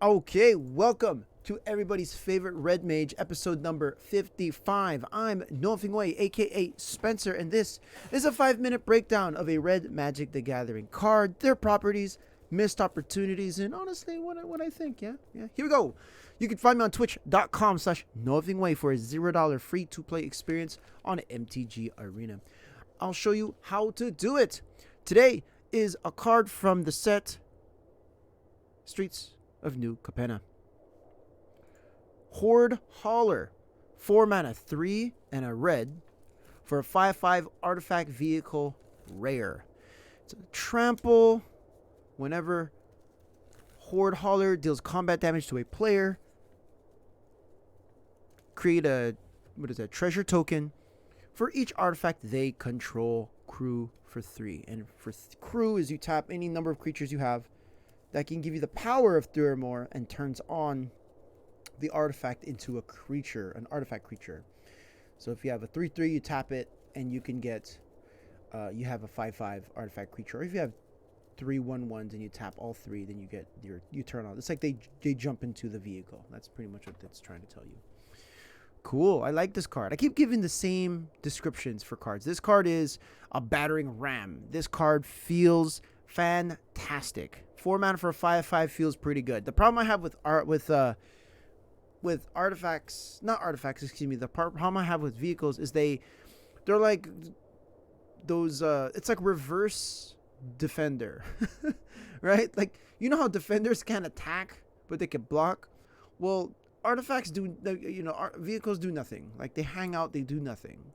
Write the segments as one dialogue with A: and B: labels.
A: Okay, welcome to everybody's favorite Red Mage, episode number 55. I'm Nothing Way, aka Spencer, and this is a 5-minute breakdown of a Red Magic the Gathering card, their properties, missed opportunities, and honestly, what I think. Yeah. Here we go. You can find me on twitch.com/nothingway for a $0 free to play experience on MTG Arena. I'll show you how to do it. Today is a card from the set Streets of New Capenna. Hoard Hauler, 4 mana, 3 and a red for a 5/5 artifact vehicle rare. It's a trample. Whenever Hoard Hauler deals combat damage to a player, create a treasure token for each artifact they control. Crew for 3, and for crew is you tap any number of creatures you have that can give you the power of 3 or more and turns on the artifact into a creature, an artifact creature. So if you have a 3/3, you tap it and you can get, you have a 5/5 artifact creature. Or if you have 3/1/1s and you tap all 3, then you turn on. It's like they jump into the vehicle. That's pretty much what that's trying to tell you. Cool. I like this card. I keep giving the same descriptions for cards. This card is a battering ram. This card feels fantastic. 4 mana for a 5/5 feels pretty good. The problem I have with artifacts, not artifacts, excuse me. The problem I have with vehicles is they're like those. It's like reverse defender, right? Like, you know how defenders can't attack but they can block. Well, artifacts do. Vehicles do nothing. Like, they hang out, they do nothing,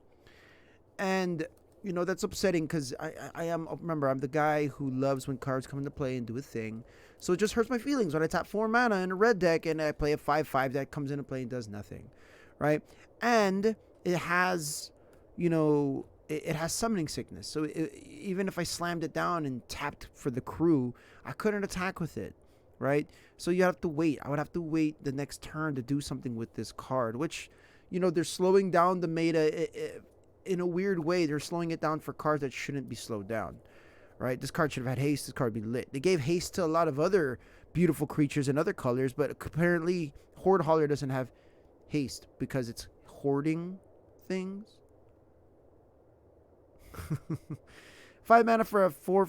A: and that's upsetting because remember, I'm the guy who loves when cards come into play and do a thing. So it just hurts my feelings when I tap 4 mana in a red deck and I play a 5/5 that comes into play and does nothing, right? And it has, it has summoning sickness. So even if I slammed it down and tapped for the crew, I couldn't attack with it, right? So you have to wait. I would have to wait the next turn to do something with this card, which, they're slowing down the meta. In a weird way, they're slowing it down for cards that shouldn't be slowed down, right? This card should have had haste. This card would be lit. They gave haste to a lot of other beautiful creatures and other colors, but apparently Hoard Hauler doesn't have haste because it's hoarding things. 5 mana for a 4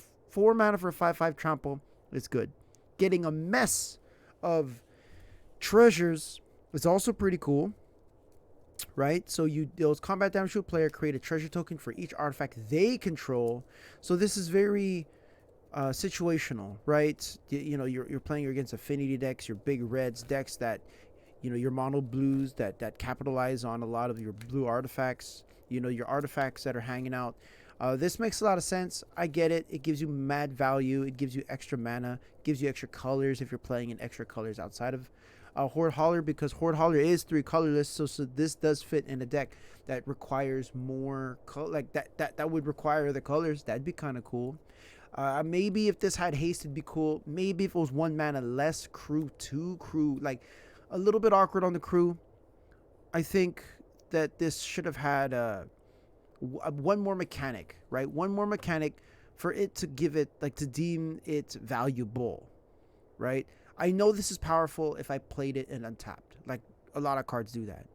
A: mana for a 5/5 trample is good. Getting a mess of treasures is also pretty cool. Right, so you deal combat damage to a player, create a treasure token for each artifact they control. So this is very situational, right? You're playing against affinity decks, your big reds decks that, your mono blues that capitalize on a lot of your blue artifacts. Your artifacts that are hanging out. This makes a lot of sense. I get it. It gives you mad value. It gives you extra mana. It gives you extra colors if you're playing in extra colors outside of Hoard Hauler, because Hoard Hauler is 3 colorless, so this does fit in a deck that requires more like that would require the colors. That'd be kind of cool. Maybe if this had haste, it'd be cool. Maybe if it was 1 mana less, crew 2, like a little bit awkward on the crew. I think that this should have had one more mechanic, right? One more mechanic for it to give it, like, to deem it valuable, right? I know this is powerful if I played it and untapped. Like, a lot of cards do that.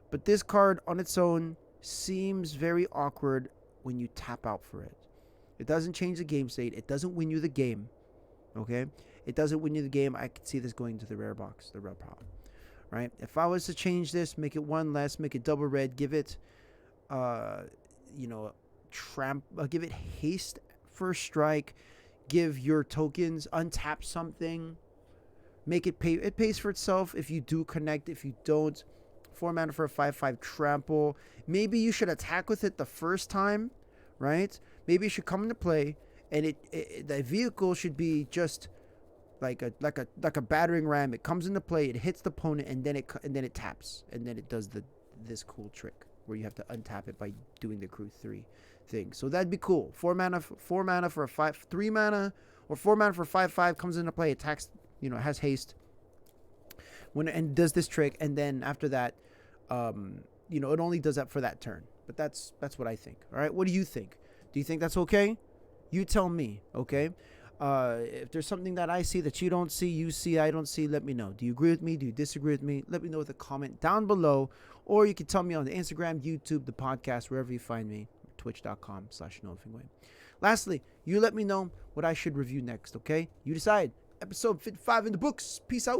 A: But this card on its own seems very awkward when you tap out for it. It doesn't change the game state. It doesn't win you the game. Okay? It doesn't win you the game. I could see this going to the rare box, the rare pile. Right? If I was to change this, make it 1 less, make it double red, give it, give it haste first strike, give your tokens, untap something. Make it pay. It pays for itself if you do connect. If you don't, 4 mana for a 5/5 trample. Maybe you should attack with it the first time, right? Maybe it should come into play, and the vehicle should be just like a battering ram. It comes into play, it hits the opponent, and then it taps, and then it does this cool trick where you have to untap it by doing the crew 3 thing. So that'd be cool. 4 mana for a 3 mana, or 4 mana for 5/5 comes into play, attacks. Has haste and does this trick, and then after that, it only does that for that turn. But that's what I think. All right, what do you think? Do you think that's okay? You tell me, okay? If there's something that I see that you don't see, you see, I don't see, let me know. Do you agree with me? Do you disagree with me? Let me know with a comment down below. Or you can tell me on the Instagram, YouTube, the podcast, wherever you find me, twitch.com/nothingway. Lastly, you let me know what I should review next, okay? You decide. Episode 55 in the books. Peace out.